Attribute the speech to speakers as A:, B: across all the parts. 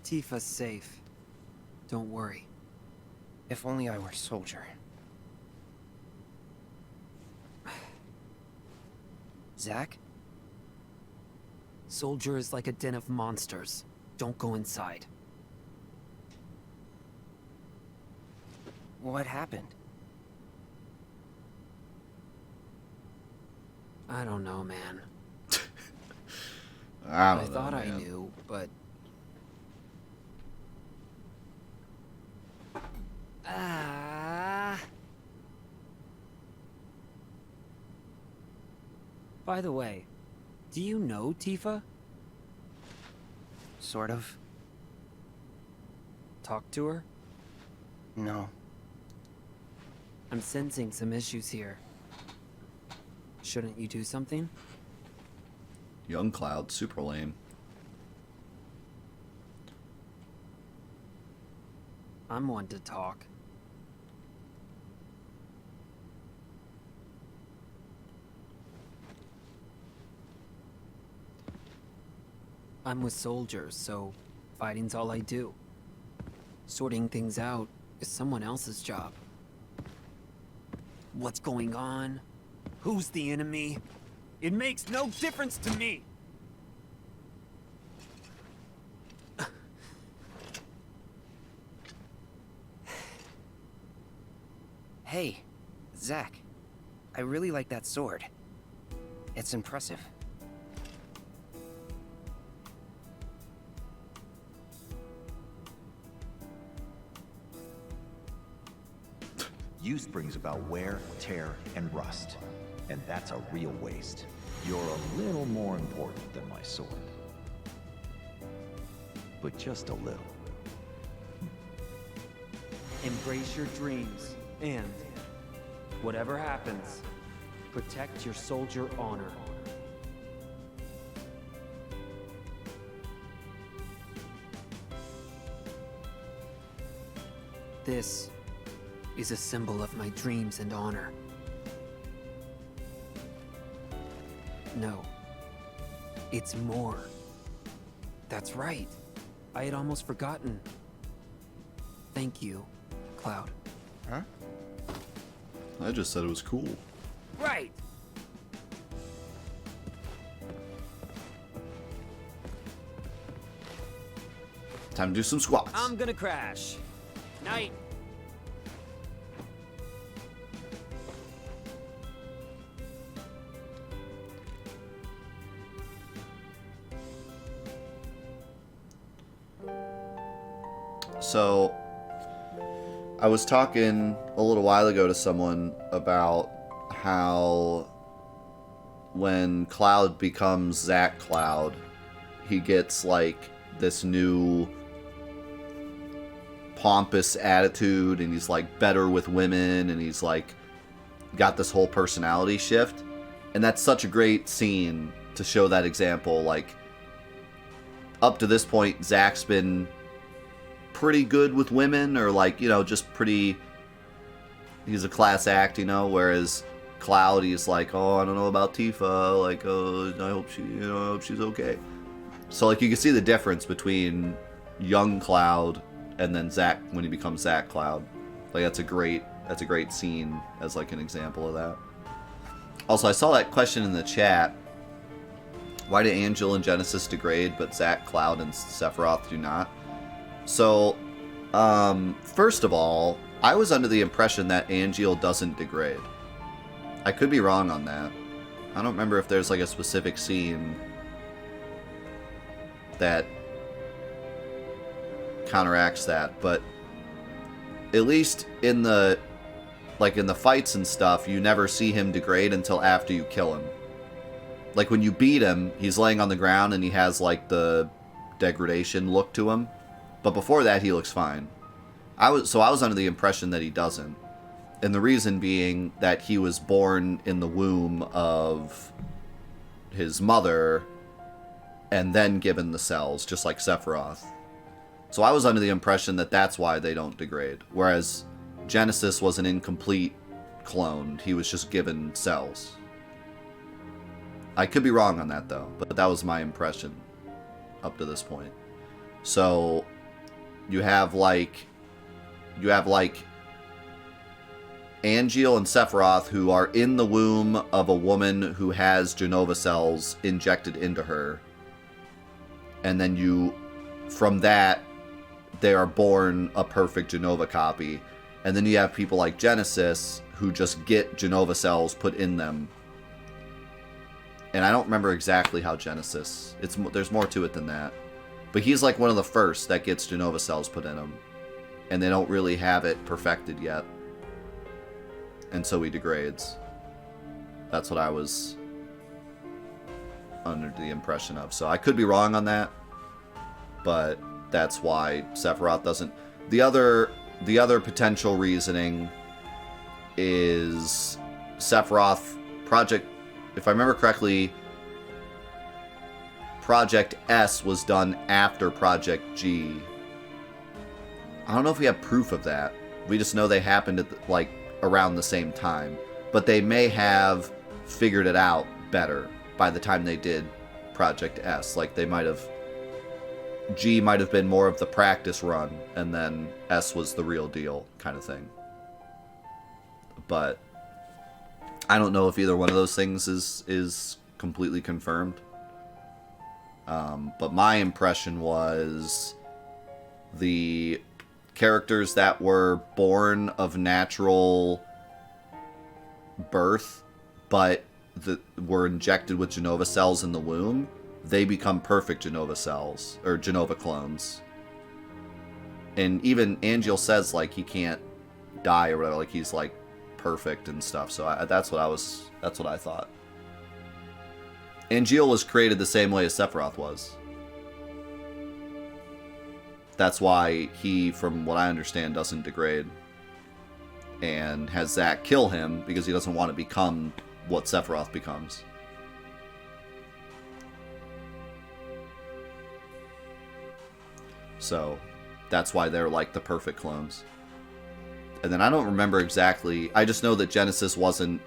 A: Tifa's safe. Don't worry.
B: If only I were soldier. Zack?
A: Soldier is like a den of monsters. Don't go inside.
B: What happened?
A: I don't know, man.
C: I
A: thought I knew, but... By the way, do you know Tifa?
B: Sort of.
A: Talk to her?
B: No.
A: I'm sensing some issues here. Shouldn't you do something?
C: Young Cloud, super lame.
A: I'm one to talk. I'm with soldiers, so fighting's all I do. Sorting things out is someone else's job. What's going on? Who's the enemy? It makes no difference to me!
B: Hey, Zack. I really like that sword. It's impressive.
D: Use brings about wear, tear, and rust. And that's a real waste. You're a little more important than my sword. But just a little.
A: Embrace your dreams, and whatever happens, protect your soldier honor. This is a symbol of my dreams and honor. No, it's more. That's right. I had almost forgotten. Thank you, Cloud.
B: Huh?
C: I just said it was cool.
A: Right!
C: Time to do some squats.
A: I'm gonna crash. Night.
C: So, I was talking a little while ago to someone about how when Cloud becomes Zack Cloud, he gets like this new pompous attitude, and he's like better with women, and he's like got this whole personality shift. And that's such a great scene to show that example. Like, up to this point, Zack's been pretty good with women, or like, you know, just pretty, he's a class act, you know, whereas Cloud, he's like, oh, I don't know about Tifa, like, oh, I hope she, you know, I hope she's okay. So like, you can see the difference between young Cloud and then Zack when he becomes Zack Cloud. Like, that's a great scene as like an example of that. Also, I saw that question in the chat. Why do Angel and Genesis degrade, but Zack, Cloud, and Sephiroth do not? So, first of all, I was under the impression that Angel doesn't degrade. I could be wrong on that. I don't remember if there's like a specific scene that counteracts that, but at least in the fights and stuff, you never see him degrade until after you kill him. Like, when you beat him, he's laying on the ground and he has like the degradation look to him. But before that, he looks fine. I was under the impression that he doesn't. And the reason being that he was born in the womb of his mother and then given the cells, just like Sephiroth. So I was under the impression that that's why they don't degrade. Whereas Genesis was an incomplete clone. He was just given cells. I could be wrong on that, though. But that was my impression up to this point. So you have like Angeal and Sephiroth, who are in the womb of a woman who has Genova cells injected into her. And then from that, they are born a perfect Genova copy. And then you have people like Genesis, who just get Genova cells put in them. And I don't remember exactly how Genesis... There's more to it than that. But he's like one of the first that gets Genova cells put in him. And they don't really have it perfected yet. And so he degrades. That's what I was under the impression of. So I could be wrong on that. But that's why Sephiroth doesn't... The other potential reasoning is Sephiroth Project... If I remember correctly, Project S was done after Project G. I don't know if we have proof of that. We just know they happened at around the same time. But they may have figured it out better by the time they did Project S. Like, they might have... G might have been more of the practice run, and then S was the real deal kind of thing. But I don't know if either one of those things is completely confirmed. But my impression was the characters that were born of natural birth, but were injected with Genova cells in the womb, they become perfect Genova cells, or Genova clones. And even Angeal says, like, he can't die or whatever, like, he's, like, perfect and stuff. So that's what I thought. Angeal was created the same way as Sephiroth was. That's why he, from what I understand, doesn't degrade. And has Zack kill him because he doesn't want to become what Sephiroth becomes. So that's why they're like the perfect clones. And then I don't remember exactly. I just know that Genesis wasn't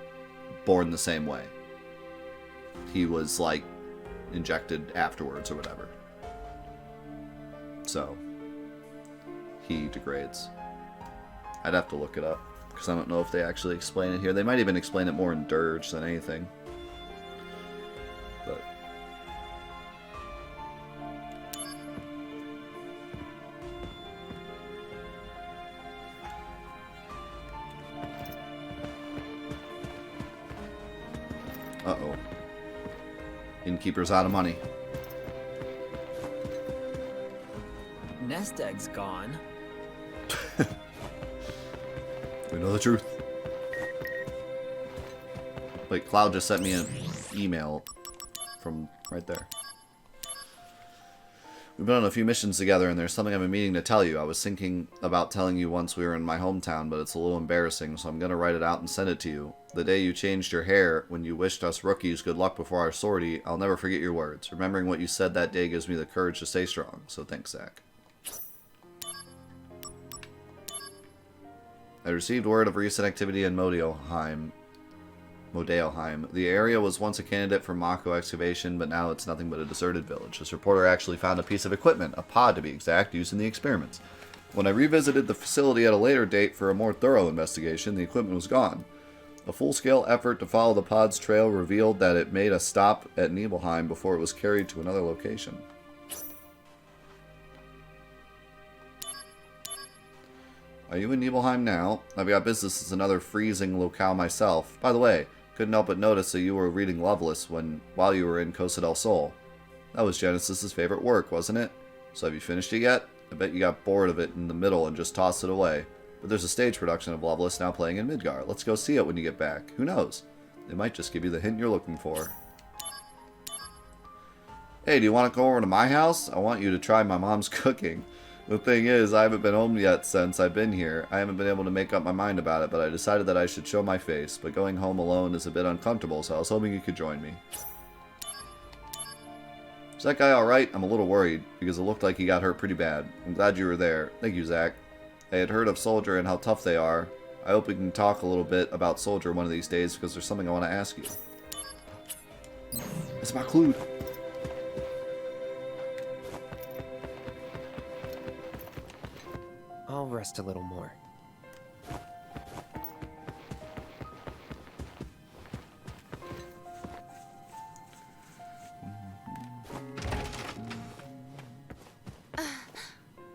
C: born the same way. He was like injected afterwards or whatever. So he degrades. I'd have to look it up because I don't know if they actually explain it here. They might even explain it more in Dirge than anything. But uh-oh. Innkeeper's out of money.
A: Nest egg's gone.
C: We know the truth. Wait, Cloud just sent me an email from right there. We've been on a few missions together, and there's something I've been meaning to tell you. I was thinking about telling you once we were in my hometown, but it's a little embarrassing, so I'm going to write it out and send it to you. The day you changed your hair, when you wished us rookies good luck before our sortie, I'll never forget your words. Remembering what you said that day gives me the courage to stay strong, so thanks, Zach. I received word of recent activity in Modeoheim. The area was once a candidate for Mako excavation, but now it's nothing but a deserted village. This reporter actually found a piece of equipment, a pod to be exact, used in the experiments. When I revisited the facility at a later date for a more thorough investigation, the equipment was gone. A full-scale effort to follow the pod's trail revealed that it made a stop at Nibelheim before it was carried to another location. Are you in Nibelheim now? I've got business as another freezing locale myself. By the way, couldn't help but notice that you were reading Loveless while you were in Costa del Sol. That was Genesis's favorite work, wasn't it? So have you finished it yet? I bet you got bored of it in the middle and just tossed it away. But there's a stage production of Loveless now playing in Midgar. Let's go see it when you get back. Who knows? It might just give you the hint you're looking for. Hey, do you want to go over to my house? I want you to try my mom's cooking. The thing is, I haven't been home yet since I've been here. I haven't been able to make up my mind about it, but I decided that I should show my face. But going home alone is a bit uncomfortable, so I was hoping you could join me. Is that guy alright? I'm a little worried, because it looked like he got hurt pretty bad. I'm glad you were there. Thank you, Zach. I had heard of Soldier and how tough they are. I hope we can talk a little bit about Soldier one of these days, because there's something I want to ask you. It's my clue.
B: rest a little more.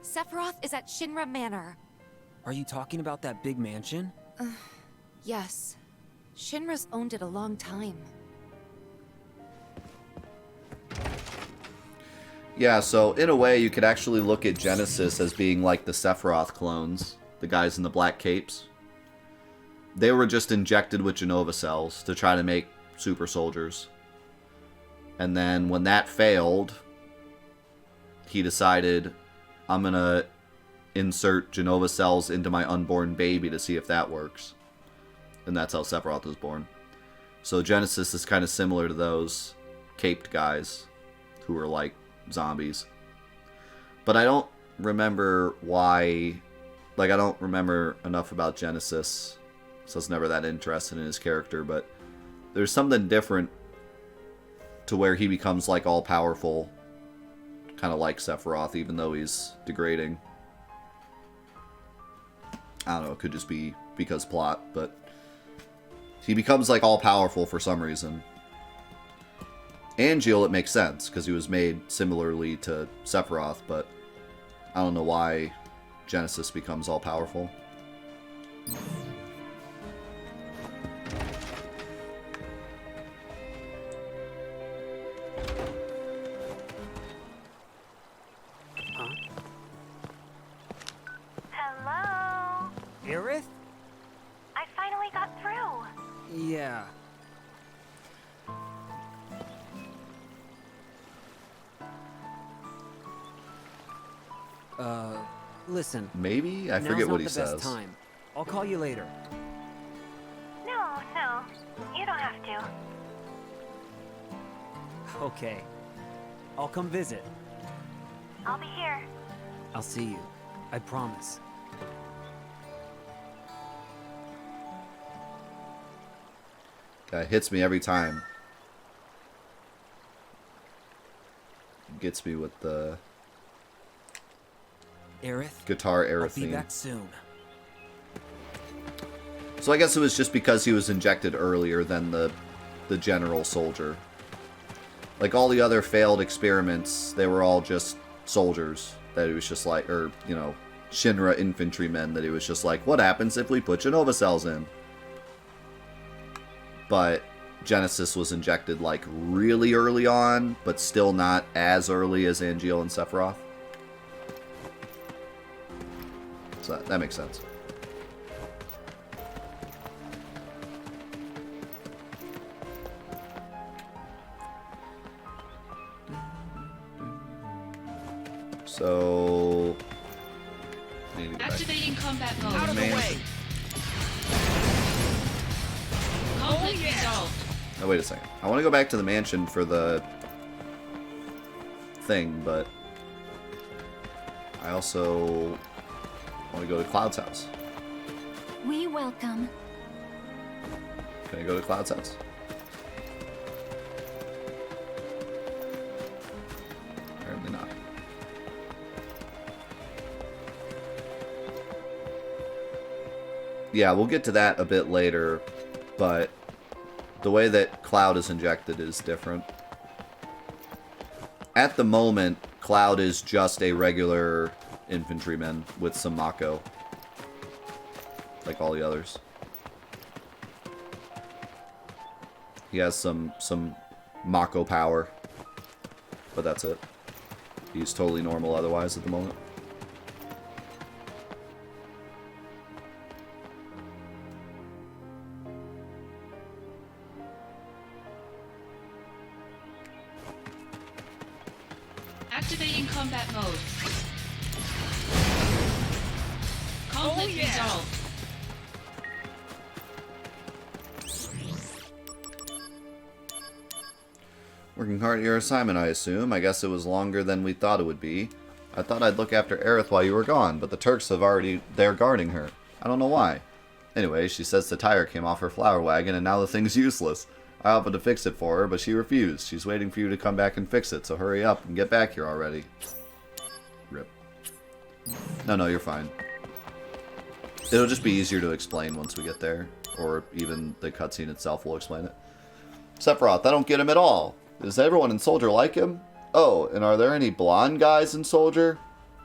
E: Sephiroth is at Shinra Manor.
A: Are you talking about that big mansion?
E: Yes. Shinra's owned it a long time.
C: Yeah, so in a way, you could actually look at Genesis as being like the Sephiroth clones, the guys in the black capes. They were just injected with Genova cells to try to make super soldiers. And then when that failed, he decided, I'm going to insert Genova cells into my unborn baby to see if that works. And that's how Sephiroth was born. So Genesis is kind of similar to those caped guys who were like zombies. But I don't remember why... Like, I don't remember enough about Genesis, so I was never that interested in his character, but there's something different to where he becomes, like, all-powerful, kind of like Sephiroth, even though he's degrading. I don't know, it could just be because plot, but he becomes, like, all-powerful for some reason. Angeal, it makes sense, because he was made similarly to Sephiroth, but I don't know why Genesis becomes all-powerful.
F: Hello?
A: Aerith?
F: I finally got through.
A: Yeah. Listen.
C: Maybe? I
A: now's
C: forget
A: not
C: what he
A: the
C: says.
A: best time. I'll call you later.
F: No, you don't have to.
A: Okay. I'll come visit.
F: I'll be here.
A: I'll see you. I promise.
C: Guy hits me every time. Gets me with the
A: Aerith?
C: guitar era
A: I'll be
C: theme.
A: back soon.
C: So I guess it was just because he was injected earlier than the general soldier. Like all the other failed experiments, they were all just soldiers that he was just like, or, you know, Shinra infantrymen that he was just like, what happens if we put Genova cells in? But Genesis was injected like really early on, but still not as early as Angeal and Sephiroth. So that makes sense. So... need to go back.
G: Activating combat mode.
C: Out of the way!
G: Conflict resolved.
C: Oh, wait a second. I want to go back to the mansion for the thing, but I also want to go to Cloud's house.
E: We welcome.
C: Can I go to Cloud's house? Apparently not. Yeah, we'll get to that a bit later, but the way that Cloud is injected is different. At the moment, Cloud is just a regular infantryman with some Mako. Like all the others. He has some Mako power. But that's it. He's totally normal otherwise at the moment.
G: Activating combat mode. Conflict resolved.
C: Working hard at your assignment, I assume. I guess it was longer than we thought it would be. I thought I'd look after Aerith while you were gone, but the Turks have already... They're guarding her. I don't know why. Anyway, she says the tire came off her flower wagon and now the thing's useless. I offered to fix it for her, but she refused. She's waiting for you to come back and fix it, so hurry up and get back here already. Rip. No, you're fine. It'll just be easier to explain once we get there. Or even the cutscene itself will explain it. Sephiroth, I don't get him at all. Does everyone in Soldier like him? Oh, and are there any blonde guys in Soldier?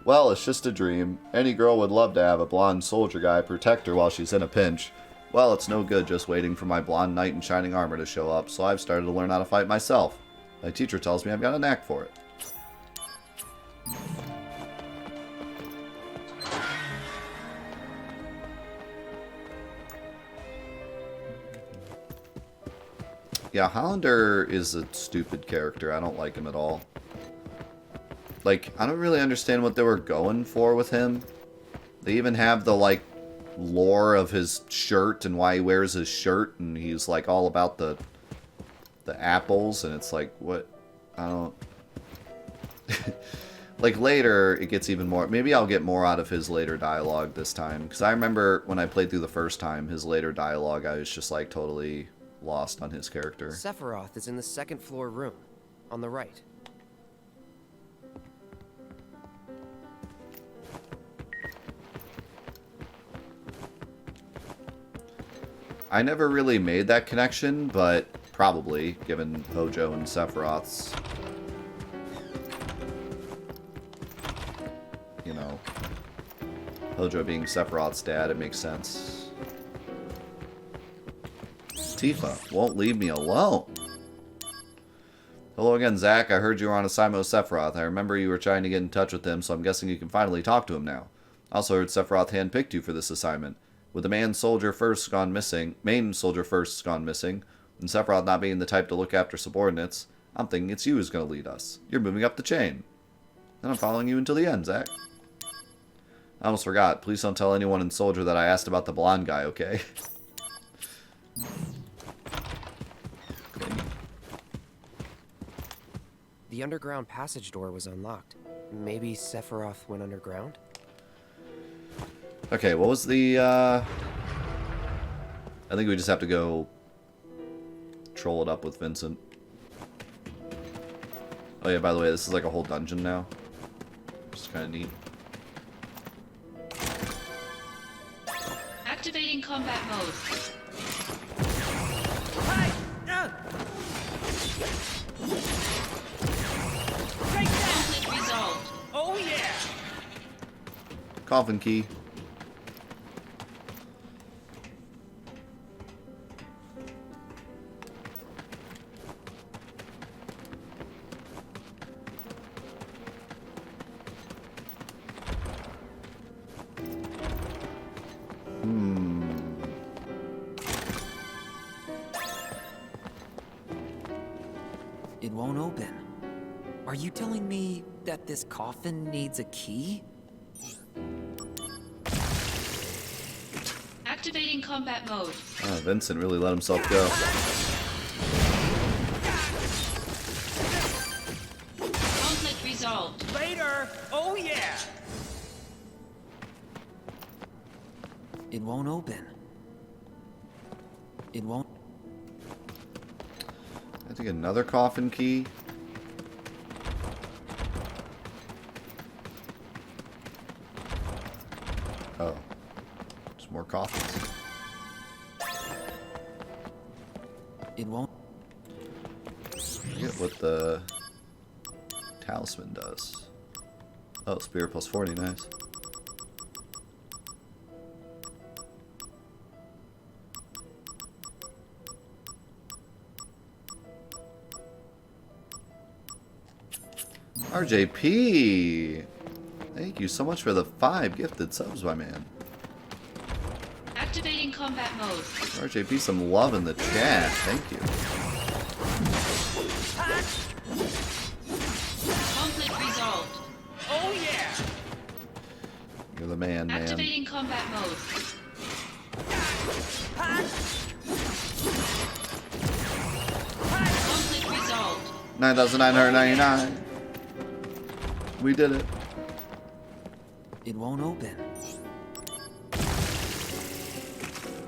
C: Well, it's just a dream. Any girl would love to have a blonde soldier guy protect her while she's in a pinch. Well, it's no good just waiting for my blonde knight in shining armor to show up, so I've started to learn how to fight myself. My teacher tells me I've got a knack for it. Yeah, Hollander is a stupid character. I don't like him at all. Like, I don't really understand what they were going for with him. They even have the, like, lore of his shirt and why he wears his shirt, and he's, like, all about the apples, and it's like, what? I don't... Like, later, it gets even more... Maybe I'll get more out of his later dialogue this time, because I remember when I played through the first time, his later dialogue, I was just, like, totally lost on his character.
B: Sephiroth is in the second floor room, on the right.
C: I never really made that connection, but probably, given Hojo and Sephiroth's, you know, Hojo being Sephiroth's dad, it makes sense. Tifa won't leave me alone. Hello again, Zack. I heard you were on assignment with Sephiroth. I remember you were trying to get in touch with him, so I'm guessing you can finally talk to him now. I also heard Sephiroth handpicked you for this assignment. With the main soldier first gone missing, and Sephiroth not being the type to look after subordinates, I'm thinking it's you who's going to lead us. You're moving up the chain. And I'm following you until the end, Zack. I almost forgot. Please don't tell anyone in Soldier that I asked about the blonde guy, okay?
B: The underground passage door was unlocked. Maybe Sephiroth went underground?
C: Okay, what was the, I think we just have to go troll it up with Vincent. Oh yeah, by the way, this is like a whole dungeon now. Which is kind of neat.
G: Activating combat mode. Conflict resolved.
H: Oh yeah!
C: Coffin key.
A: It won't open. Are you telling me that this coffin needs a key?
G: Activating combat mode.
C: Oh, Vincent really let himself go.
G: Conflict resolved.
H: Later! Oh yeah!
A: It won't open. It won't...
C: I think another coffin key. Oh. There's more coffins.
A: It won't...
C: I forget what the talisman does. Oh, spirit plus 40, nice. RJP! Thank you so much for the 5 gifted subs, my man.
G: Activating combat mode.
C: RJP, some love in the chat. Thank you.
G: Conflict resolved.
H: Oh yeah!
C: You're the man, man.
G: Activating combat mode. Conflict resolved.
C: 9,999. We did it.
A: It won't open.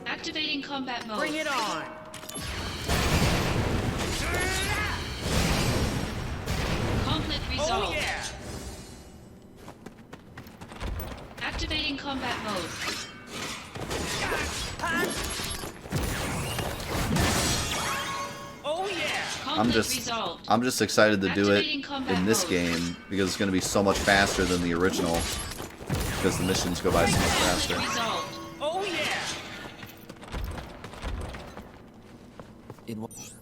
G: Activating combat mode.
H: Bring it on!
G: Conflict
H: Oh
G: resolved.
H: yeah!
G: Activating combat mode.
H: Oh yeah!
G: Conflict resolved.
C: I'm just excited to do it
G: Activating combat
C: in this
G: mode.
C: game because it's going to be so much faster than the original because the missions go by so much faster.
G: Conflict resolved.
H: Oh yeah!
A: It won't.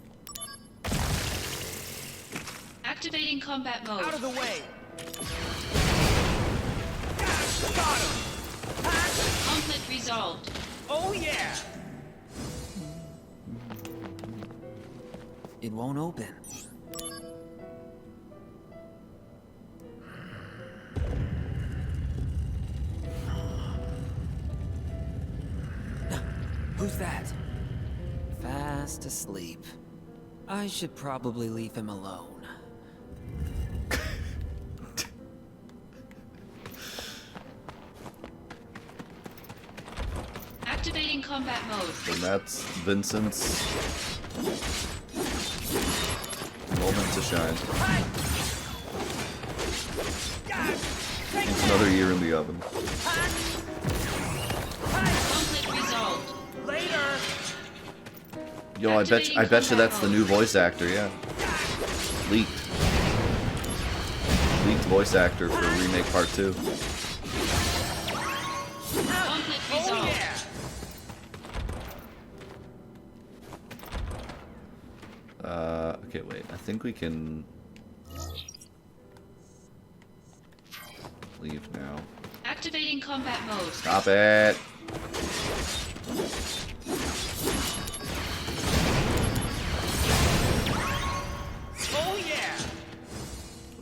G: Activating combat
H: Out of
G: mode.
H: the way! Got him!
G: Conflict resolved.
H: Oh yeah!
A: It won't open. Who's that? Fast asleep. I should probably leave him alone.
G: Activating combat mode.
C: And that's Vincent's moment to shine. It's another year in the oven.
G: Conflict resolved.
H: Later!
C: Yo, I bet you that's the new voice actor, yeah. Leaked. Leaked voice actor for Remake Part 2.
G: Conflict
H: Oh
G: resolved.
H: yeah!
C: Okay, wait. I think we can leave now.
G: Activating combat mode.
C: Stop it!
H: Oh yeah!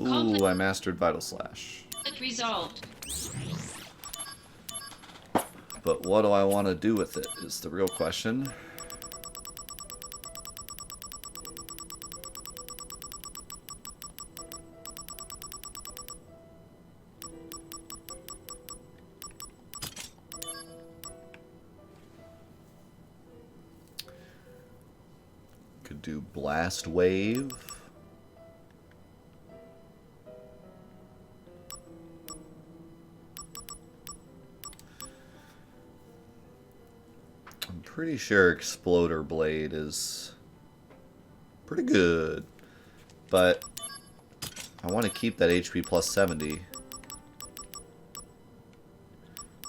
C: Ooh, I mastered Vital Slash.
G: Conflict resolved.
C: But what do I want to do with it is the real question. Could do Blast Wave. I'm pretty sure Exploder Blade is pretty good, but I want to keep that HP plus 70.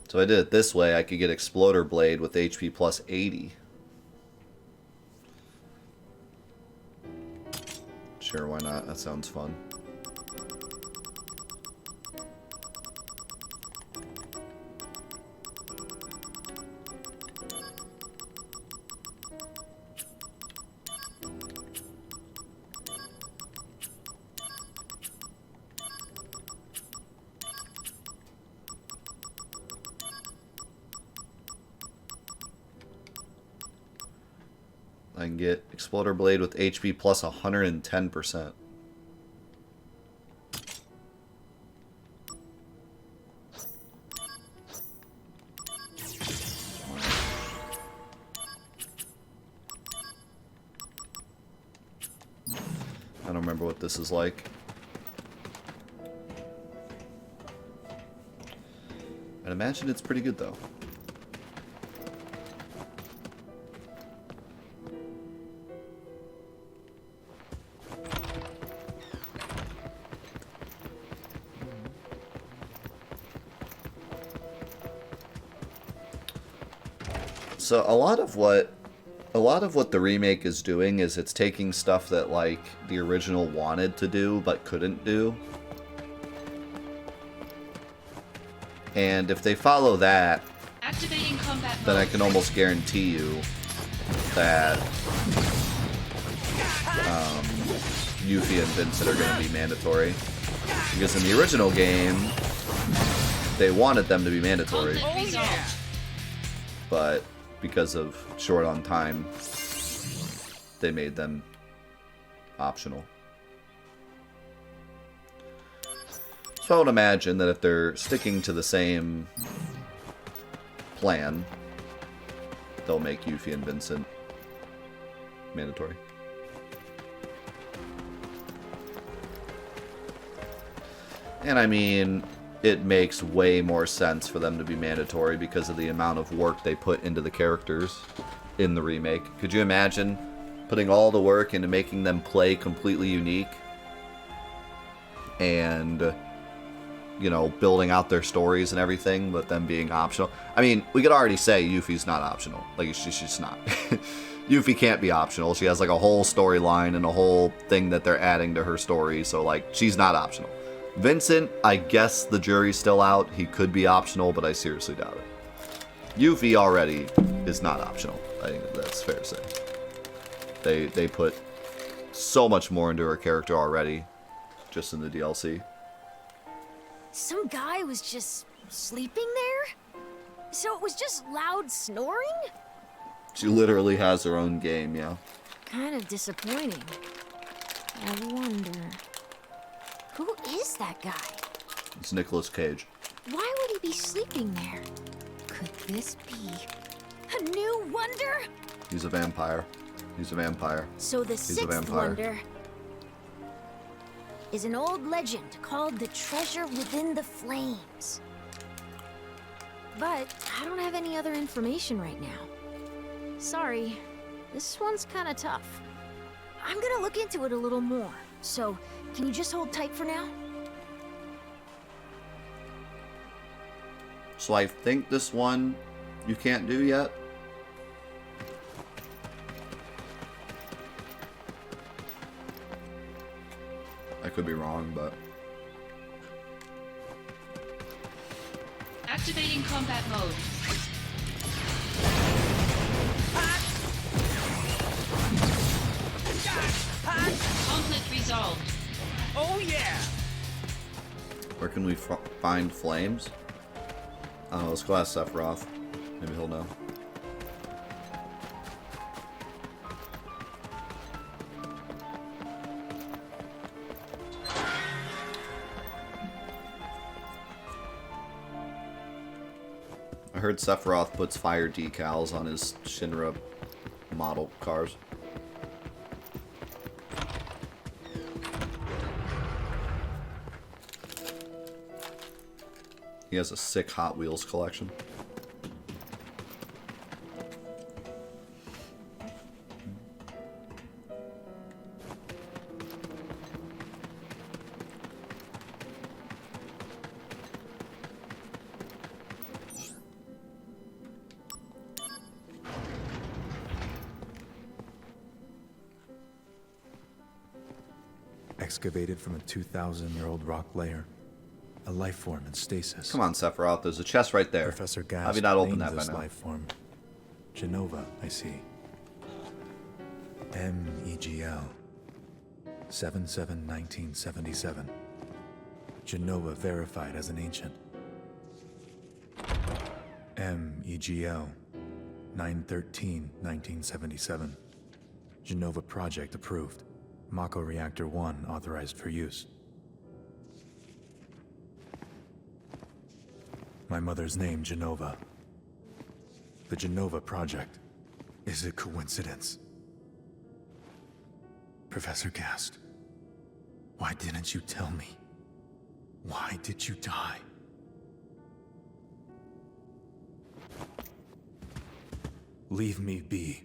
C: So I did it this way, I could get Exploder Blade with HP plus 80. Sure, why not? That sounds fun. I can get Exploder Blade with HP plus 110%. I don't remember what this is like. I'd imagine it's pretty good though. So a lot of what the remake is doing is it's taking stuff that like the original wanted to do but couldn't do. And if they follow that,
G: Activating combat
C: then I
G: mode.
C: can almost guarantee you that Yuffie and Vincent are going to be mandatory. Because in the original game, they wanted them to be mandatory.
G: Conflict resolved.
C: But because of short on time, they made them optional. So I would imagine that if they're sticking to the same plan, they'll make Yuffie and Vincent mandatory. And I mean, it makes way more sense for them to be mandatory because of the amount of work they put into the characters in the remake. Could you imagine putting all the work into making them play completely unique and, you know, building out their stories and everything, but them being optional? I mean, we could already say Yuffie's not optional. Like, she's just not. Yuffie can't be optional. She has, like, a whole storyline and a whole thing that they're adding to her story, so, like, she's not optional. Vincent, I guess the jury's still out. He could be optional, but I seriously doubt it. Yuffie already is not optional. I think that's fair to say. They put so much more into her character already, just in the DLC.
I: Some guy was just sleeping there? So it was just loud snoring?
C: She literally has her own game, yeah.
I: Kind of disappointing. I wonder... Who is that guy?
C: It's Nicolas Cage.
I: Why would he be sleeping there? Could this be a new wonder?
C: He's a vampire. He's a vampire.
I: So the
C: He's a
I: sixth
C: vampire.
I: wonder is an old legend called the Treasure Within the Flames. But I don't have any other information right now. Sorry, this one's kind of tough. I'm gonna look into it a little more, so can you just hold tight for now?
C: So I think this one you can't do yet. I could be wrong, but...
G: Activating combat mode. Conflict resolved.
H: Oh yeah!
C: Where can we find flames? Oh, let's go ask Sephiroth. Maybe he'll know. I heard Sephiroth puts fire decals on his Shinra model cars. He has a sick Hot Wheels collection.
J: Excavated from a 2,000-year-old rock layer. A life form in stasis.
C: Come on, Sephiroth. There's a chest right there.
J: Professor Gast
C: Have you not opened
J: named
C: that by
J: this
C: now?
J: life form Genova, I see. MEGL 7/7/1977. Genova verified as an ancient. MEGL 9/13/1977. Genova project approved. Mako Reactor 1 authorized for use. My mother's name, Genova. The Genova project. Is it coincidence? Professor Gast, why didn't you tell me? Why did you die? Leave me be.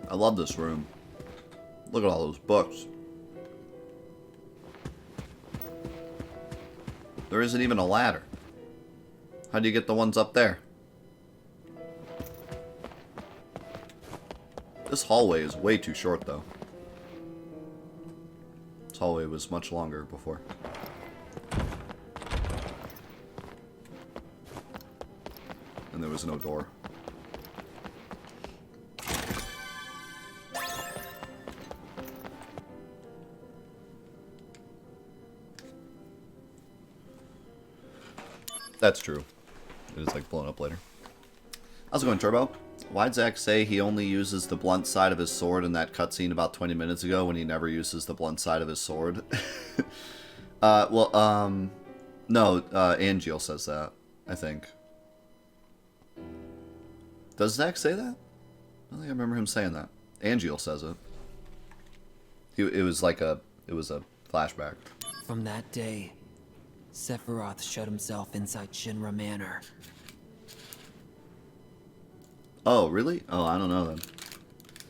C: I love this room. Look at all those books. There isn't even a ladder. How do you get the ones up there? This hallway is way too short, though. This hallway was much longer before. And there was no door. That's true. It is like blown up later. How's it going, Turbo? Why'd Zach say he only uses the blunt side of his sword in that cutscene about 20 minutes ago when he never uses the blunt side of his sword? No, Angeal says that, I think. Does Zach say that? I think I remember him saying that. Angeal says it. It was a flashback.
A: From that day, Sephiroth shut himself inside Shinra Manor.
C: Oh, really? Oh, I don't know then.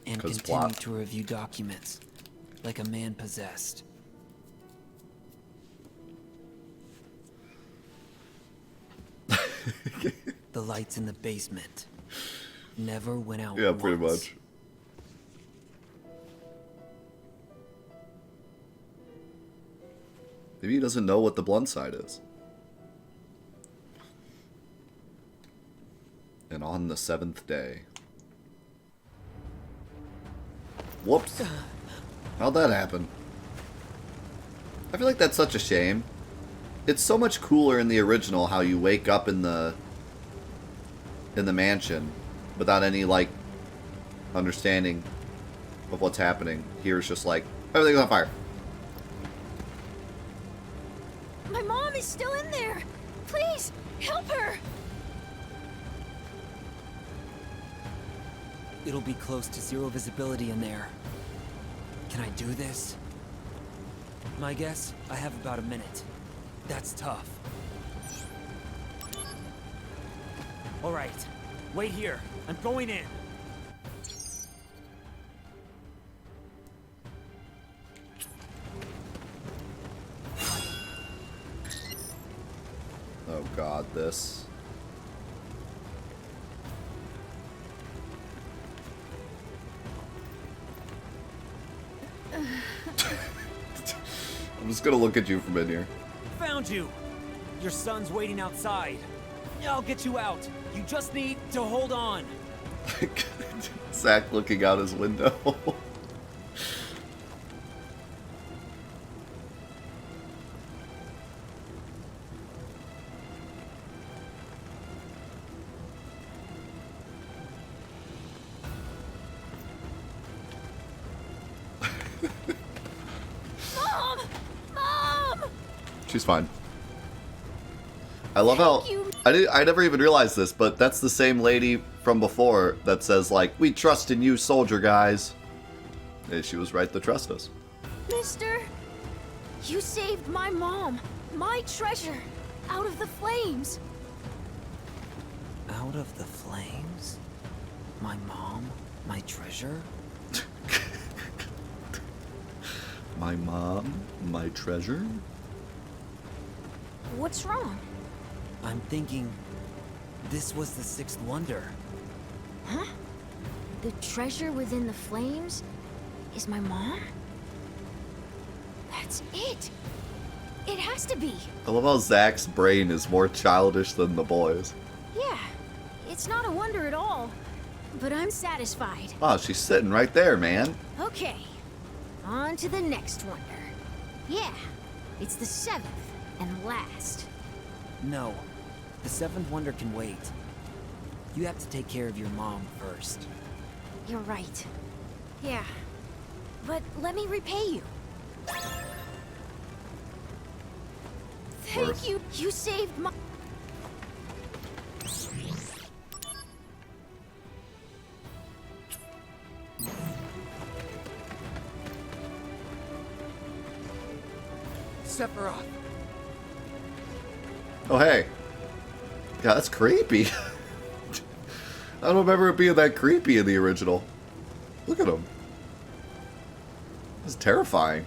A: And
C: 'Cause
A: continued
C: plot.
A: to review documents, like a man possessed. The lights in the basement never went out.
C: Yeah, pretty
A: once.
C: much. Maybe he doesn't know what the blunt side is. And on the 7th day. Whoops. How'd that happen? I feel like that's such a shame. It's so much cooler in the original how you wake up in the mansion without any, like, understanding of what's happening. Here it's just like, everything's on fire.
I: My mom is still in there! Please, help her!
A: It'll be close to zero visibility in there. Can I do this? My guess, I have about a minute. That's tough.
H: All right. Wait here. I'm going in.
C: Oh god, this. I'm just gonna look at you from in here.
H: Found you. Your son's waiting outside. I'll get you out. You just need to hold on.
C: Zach looking out his window.
I: Mom! Mom!
C: She's fine. I love how
I: Thank you.
C: I never even realized this, but that's the same lady from before that says like, "We trust in you, soldier guys." And she was right to trust us.
I: Mister, you saved my mom, my treasure, out of the flames.
A: Out of the flames? My mom? My treasure?
C: My mom, my treasure.
I: What's wrong?
A: I'm thinking this was the sixth wonder.
I: Huh? The treasure within the flames is my mom? That's it. It has to be.
C: I love how Zach's brain is more childish than the boys.
I: Yeah, it's not a wonder at all. But I'm satisfied.
C: Oh, she's sitting right there, man.
I: Okay, on to the next wonder. Yeah, it's the seventh and last.
A: No, the seventh wonder can wait. You have to take care of your mom first.
I: You're right. Yeah, but let me repay you. Thank
C: Worth.
I: you. You saved my...
H: Sephiroth.
C: Oh, hey. Yeah, that's creepy. I don't remember it being that creepy in the original. Look at him. It's terrifying.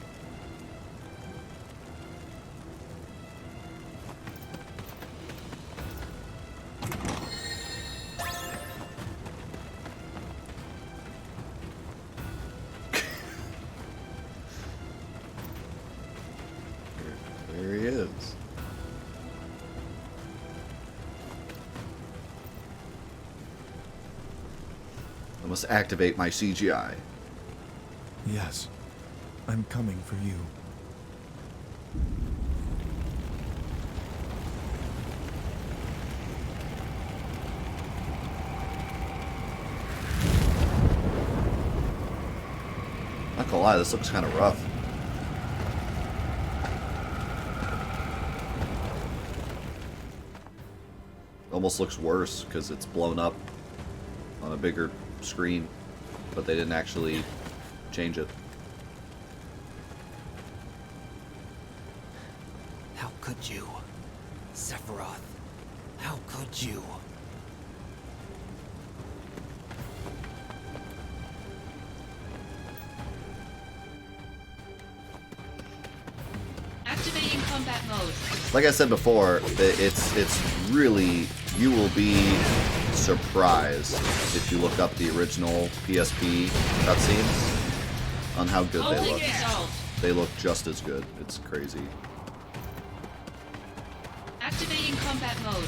C: There he is. I must activate my CGI.
J: Yes, I'm coming for you.
C: Not gonna lie, this looks kind of rough. Almost looks worse because it's blown up on a bigger screen. but they didn't actually change it.
A: How could you? Sephiroth, how could you?
G: Activating combat mode.
C: Like I said before, it's really, you will be surprised if you look up the original PSP cutscenes on how good they
G: Conflict
C: look.
G: resolved.
C: They look just as good. It's crazy.
G: Activating combat mode.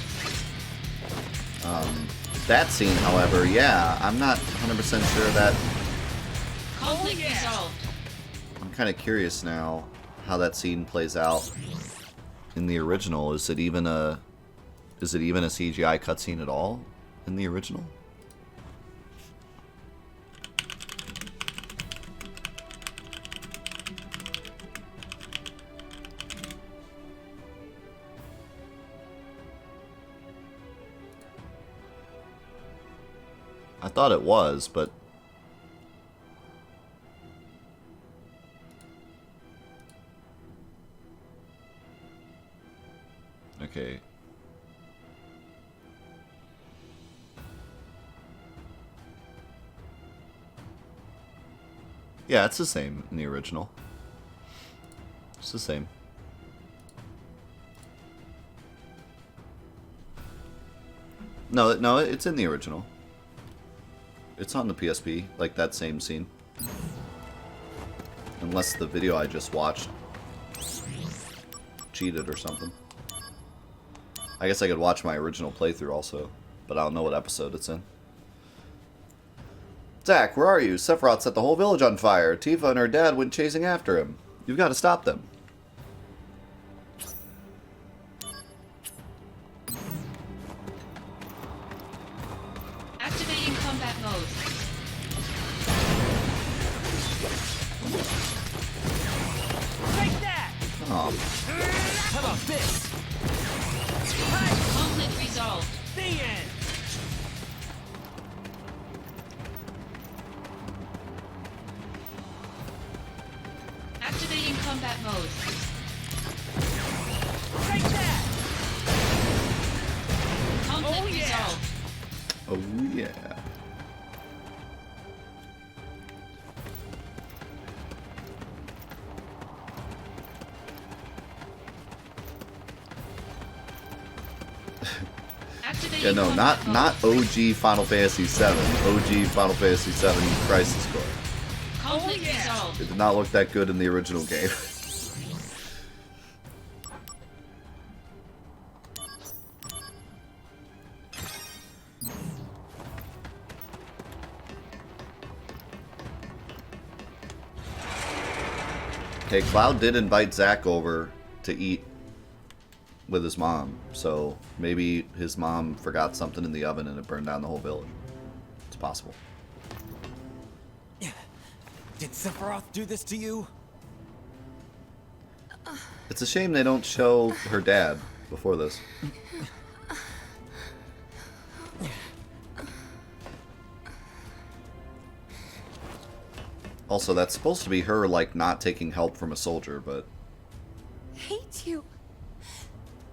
C: That scene, however, yeah, I'm not 100% sure that.
G: Conflict resolved.
C: I'm kind of curious now how that scene plays out in the original. Is it even a CGI cutscene at all in the original? I thought it was, but okay. Yeah, it's the same in the original. It's the same. No, it's in the original. It's on the PSP, like that same scene. Unless the video I just watched cheated or something. I guess I could watch my original playthrough also, but I don't know what episode it's in. Zack, where are you? Sephiroth set the whole village on fire. Tifa and her dad went chasing after him. You've got to stop them.
G: Activating combat mode.
H: Take that!
C: Oh,
H: How about this?
G: Conflict resolved.
H: The end!
G: Activating combat mode.
H: Take that!
G: Conflict
H: Oh, yeah.
G: resolved.
C: oh yeah.
G: Activating
C: Yeah, no,
G: combat mode.
C: not OG Final Fantasy VII. OG Final Fantasy VII Crisis Core.
G: Conflict
H: Oh, yeah.
G: resolved.
C: It did not look that good in the original game. Okay, Cloud did invite Zack over to eat with his mom, so maybe his mom forgot something in the oven and it burned down the whole village. It's possible.
H: Did Sephiroth do this to you?
C: It's a shame they don't show her dad before this. Also, that's supposed to be her, like, not taking help from a soldier, but...
E: Hate you.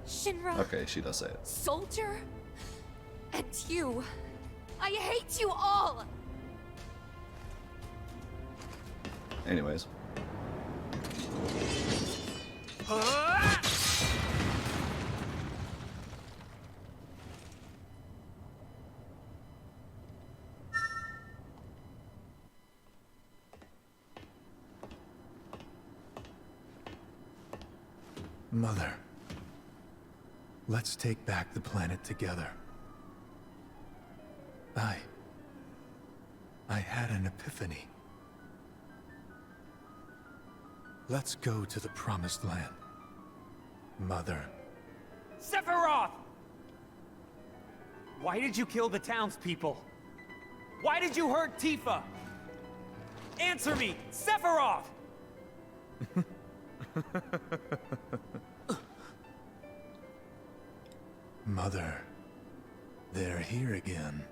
E: Shinra.
C: Okay, she does say it.
E: Soldier. And you. I hate you all.
C: Anyways.
J: Mother, let's take back the planet together. I had an epiphany. Let's go to the Promised Land. Mother.
H: Sephiroth! Why did you kill the townspeople? Why did you hurt Tifa? Answer me, Sephiroth!
J: Mother, they're here again.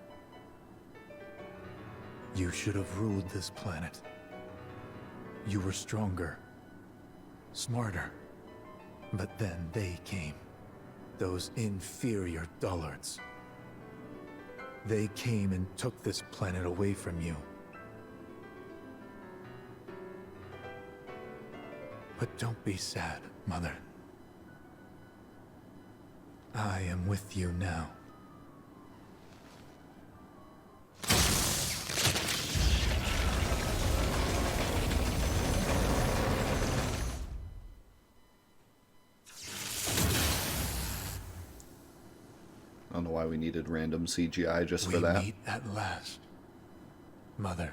J: You should have ruled this planet. You were stronger, smarter. But then they came. Those inferior dullards. They came and took this planet away from you. But don't be sad, Mother. I am with you now.
C: I don't know why we needed random CGI just for
J: We
C: that.
J: meet at last, Mother.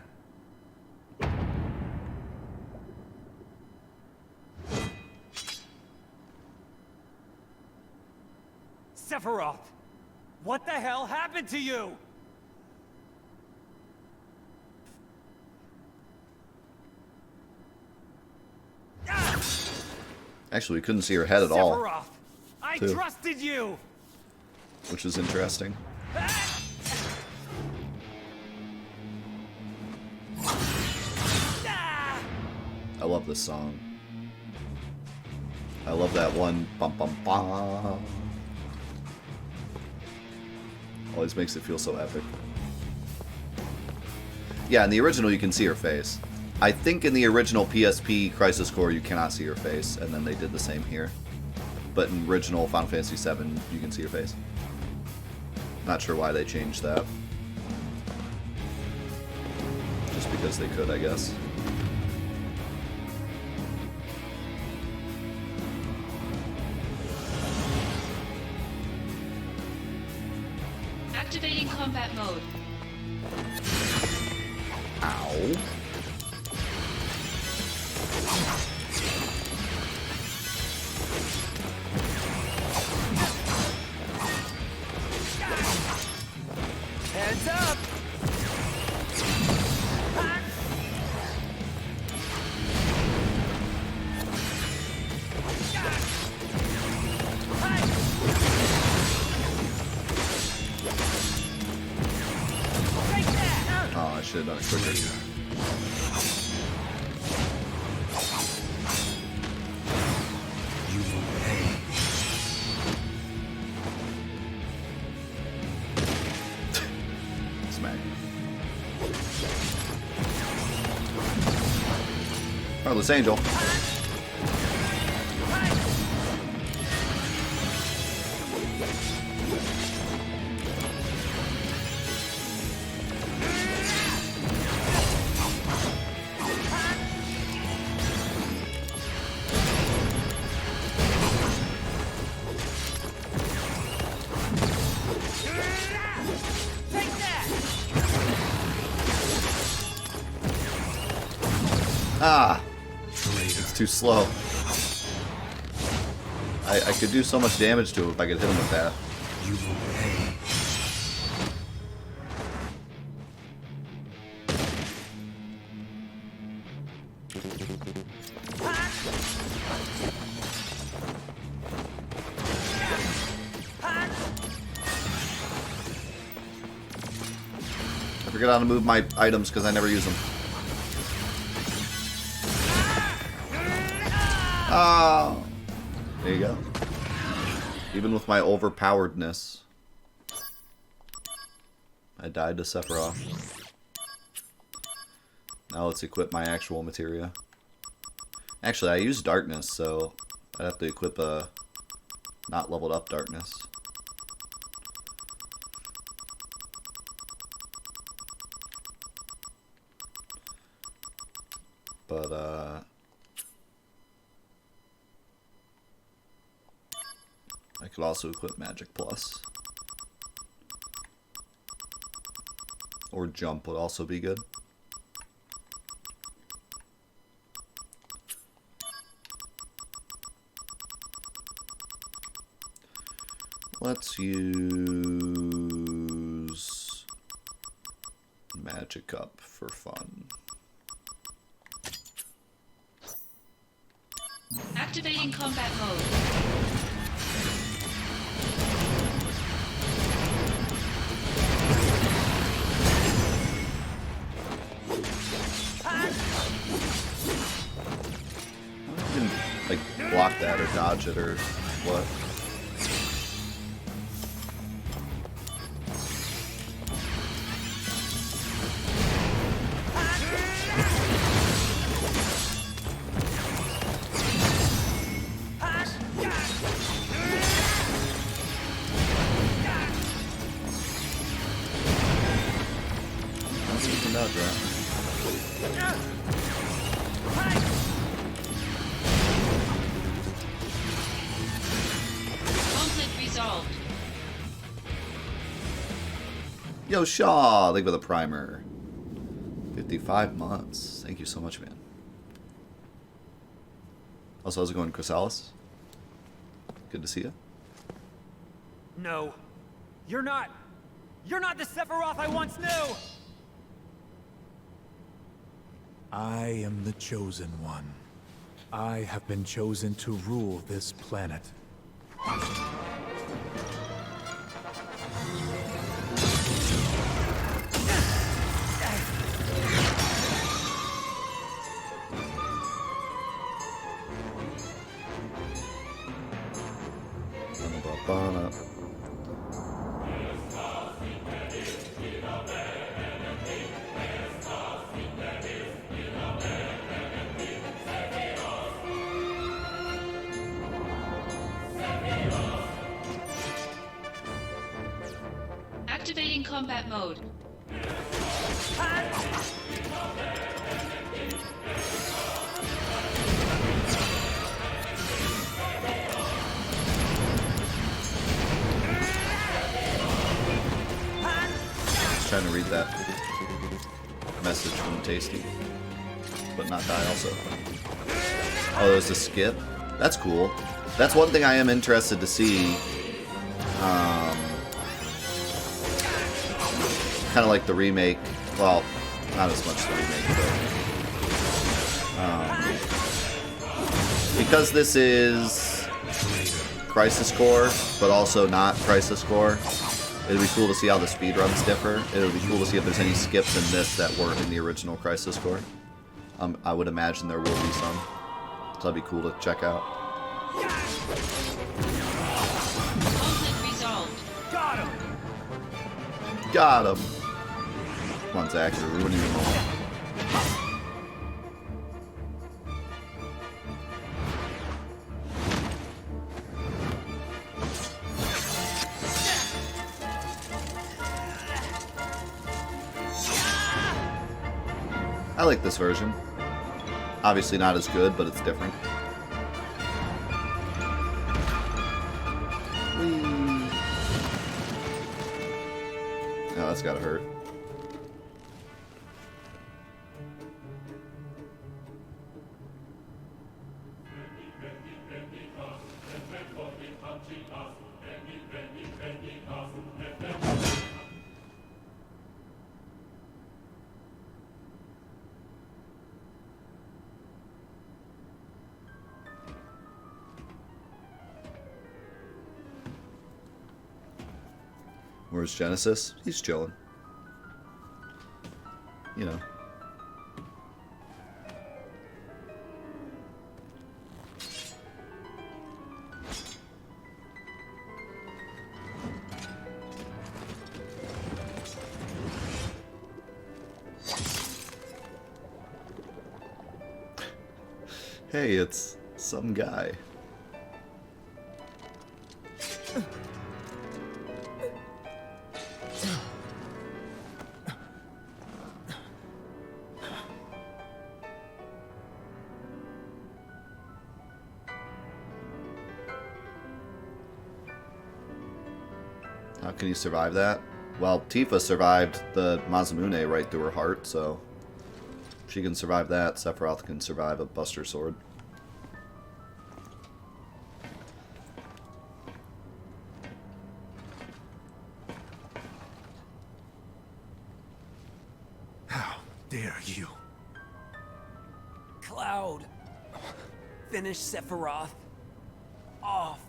H: Sephiroth! What the hell happened to you?
C: Actually, we couldn't see her head at all,
H: Sephiroth! I
C: too.
H: trusted you!
C: which is interesting. I love this song. I love that one bum bum bum. Always makes it feel so epic. Yeah, in the original you can see her face. I think in the original PSP Crisis Core you cannot see her face, and then they did the same here. But in original Final Fantasy VII you can see her face. Not sure why they changed that. Just because they could, I guess.
G: Activating combat mode.
C: Ow.
H: Heads up!
C: Oh, I should have done it quicker.
J: You will pay.
C: Smack. Heartless Angel. Ah! It's too slow. I could do so much damage to him if I could hit him with that.
J: You will pay.
C: I forget how to move my items because I never use them. Oh! There you go. Even with my overpoweredness, I died to Sephiroth. Now let's equip my actual materia. Actually, I use darkness, so I'd have to equip a not leveled up darkness. But, I could also equip Magic Plus. Or Jump would also be good. Let's use Magic Up for fun.
G: Activating combat mode.
C: that or dodge it or what.
G: Conflict resolved.
C: Yo, Shaw, thank you for the primer. 55 months. Thank you so much, man. Also, how's it going, Chrysalis? Good to see you.
H: No. You're not the Sephiroth I once knew!
J: I am the chosen one. I have been chosen to rule this planet.
G: Activating combat mode.
C: Just trying to read that message from Tasty, but not die also. Oh, there's a skip? That's cool. That's one thing I am interested to see. Kind of like the remake. Well, not as much the remake, but because this is Crisis Core, but also not Crisis Core, it'd be cool to see how the speedruns differ. It would be cool to see if there's any skips in this that weren't in the original Crisis Core. I would imagine there will be some, so that'd be cool to check out.
G: Conflict resolved.
H: Got him!
C: Got him! Come on, Zach, you're ruining your moment. I like this version. Obviously not as good, but it's different. Whee. Oh, that's gotta hurt. Where's Genesis? He's chilling. You know. Hey, it's some guy. How can you survive that? Well, Tifa survived the Masamune right through her heart, so if she can survive that, Sephiroth can survive a Buster Sword.
J: How dare you?
H: Cloud. Finish Sephiroth off.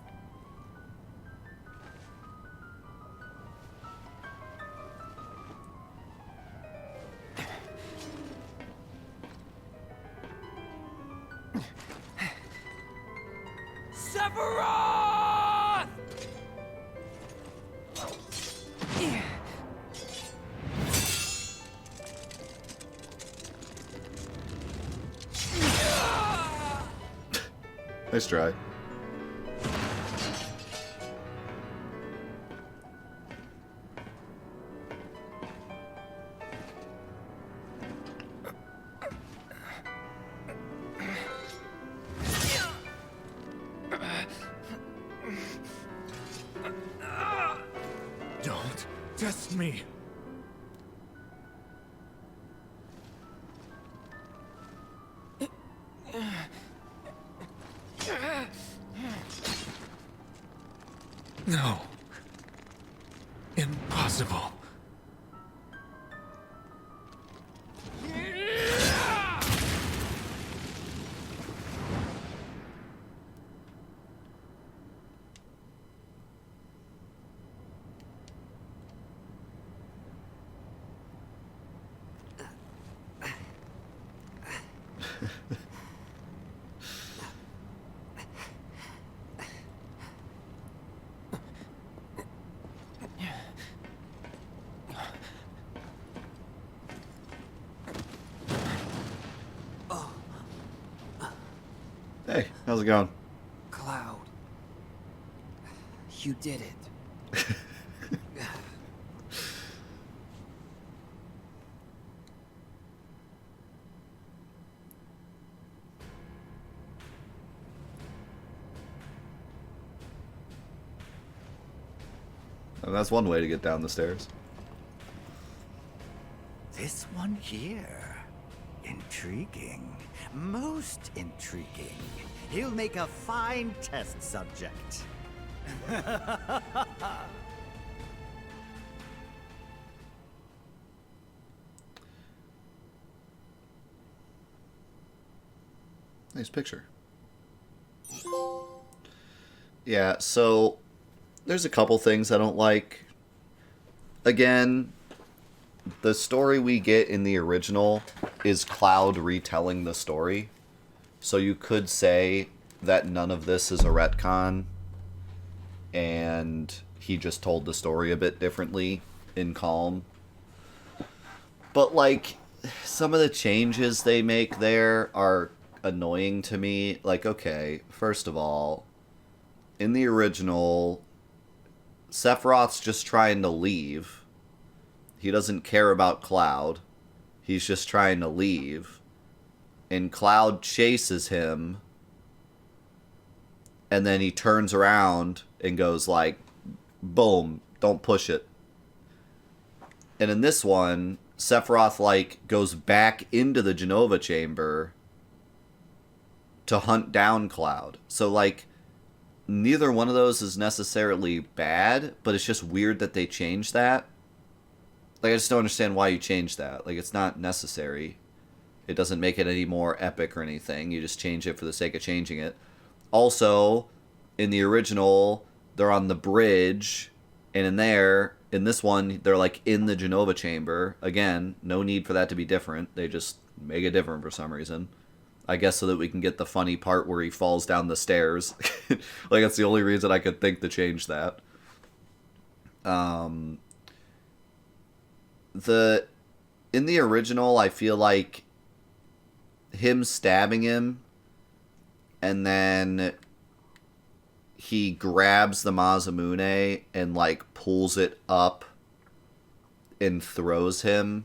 H: Sephiroth!
C: Nice try.
J: Don't test me. No. Impossible.
C: Hey, how's it going?
A: Cloud. You did it.
C: And that's one way to get down the stairs.
K: This one here. Intriguing. Most intriguing. He'll make a fine test subject.
C: Nice picture. Yeah, so there's a couple things I don't like. Again, the story we get in the original is Cloud retelling the story. So you could say that none of this is a retcon and he just told the story a bit differently in Calm. But like, some of the changes they make there are annoying to me. Like, okay, first of all, in the original, Sephiroth's just trying to leave. He doesn't care about Cloud. He's just trying to leave. And Cloud chases him. And then he turns around and goes like, boom, don't push it. And in this one, Sephiroth like goes back into the Genova chamber to hunt down Cloud. So like, neither one of those is necessarily bad, but it's just weird that they changed that. Like, I just don't understand why you changed that. Like, it's not necessary. It doesn't make it any more epic or anything. You just change it for the sake of changing it. Also, in the original, they're on the bridge, and in this one, they're like in the Genova chamber. Again, no need for that to be different. They just make it different for some reason. I guess so that we can get the funny part where he falls down the stairs. Like, that's the only reason I could think to change that. In the original, I feel like him stabbing him and then he grabs the Masamune and like pulls it up and throws him.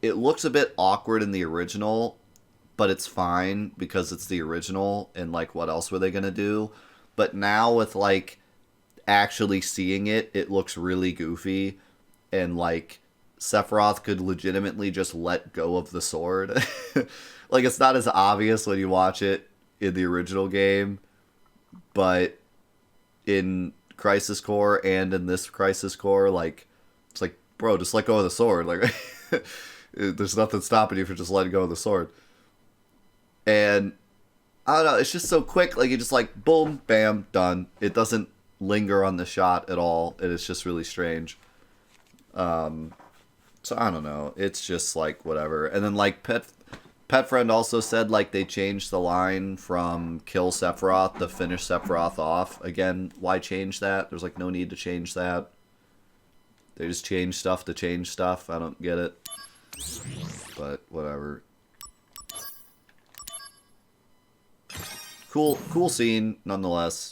C: It looks a bit awkward in the original, but it's fine because it's the original and like what else were they gonna do? But now with like actually seeing it, it looks really goofy and like Sephiroth could legitimately just let go of the sword. Like, it's not as obvious when you watch it in the original game, but in Crisis Core and in this Crisis Core, like, it's like, bro, just let go of the sword. Like, there's nothing stopping you from just letting go of the sword. And I don't know, it's just so quick. Like, you just like, boom, bam, done. It doesn't linger on the shot at all. And it's just really strange. So I don't know. It's just like whatever. And then like Pet Friend also said, like, they changed the line from kill Sephiroth to finish Sephiroth off. Again, why change that? There's, like, no need to change that. They just change stuff to change stuff. I don't get it. But, whatever. Cool scene, nonetheless.